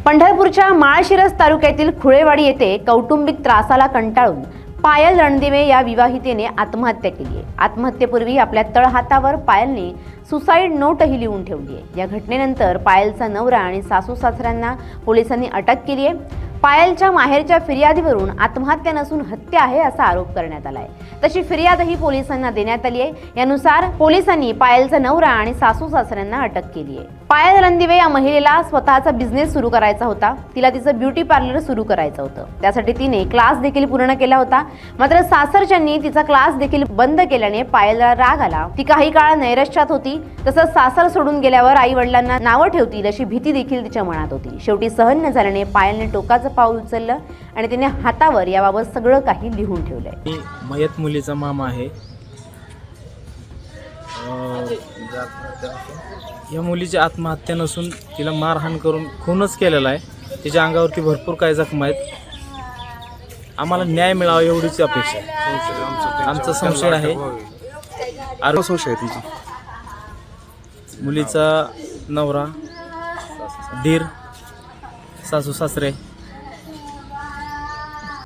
पंढरपूरच्या माळशिरस तालुक्यातील खुळेवाडी येथे कौटुंबिक त्रासाला कंटाळून पायल रणदिवे या विवाहितेने आत्महत्या केली आहे। आत्महत्येपूर्वी आपल्या तळहातावर पायलने सुसाईड नोटही लिहून ठेवली आहे। या घटनेनंतर पायलचा नवरा आणि सासू सासऱ्यांना पोलिसांनी अटक केली आहे। पायलच्या माहेरच्या फिर्यादीवरून आत्महत्या नसून हत्या आहे असा आरोप करण्यात आला आहे। तशी फिर्यादही पोलिसांना देण्यात आली आहे। यानुसार पोलिसांनी पायलचा नवरा आणि सासू सासऱ्यांना अटक केली आहे। पायल रणदिवे या महिलेला स्वतःचा बिझनेस सुरू करायचा होता। तिला तिचं ब्युटी पार्लर सुरू करायचं होतं। त्यासाठी तिने क्लास देखील पूर्ण केला होता। मात्र सासरच्यांनी तिचा क्लास देखील बंद केल्याने पायलला राग आला। ती काही काळ नैराश्यात होती। तसंच सासर सोडून गेल्यावर आई वडिलांना नावं ठेवतील अशी भीती देखील तिच्या मनात होती। शेवटी सहन न झाल्याने पायलने टोकाचं पाऊल उचललं आणि तिने हातावर याबाबत सगळं काही लिहून ठेवलंय। मी मयत मुलीचा मामा आहे। या मुलीची आत्महत्या नसून तिला मारहाण करून खूनच केलेला आहे। तिच्या अंगावरती भरपूर काही जखमा आहेत। आम्हाला न्याय मिळावा एवढीच अपेक्षा आहे। आमचा संशय आहे मुलीचा नवरा, दीर, सासू सासरे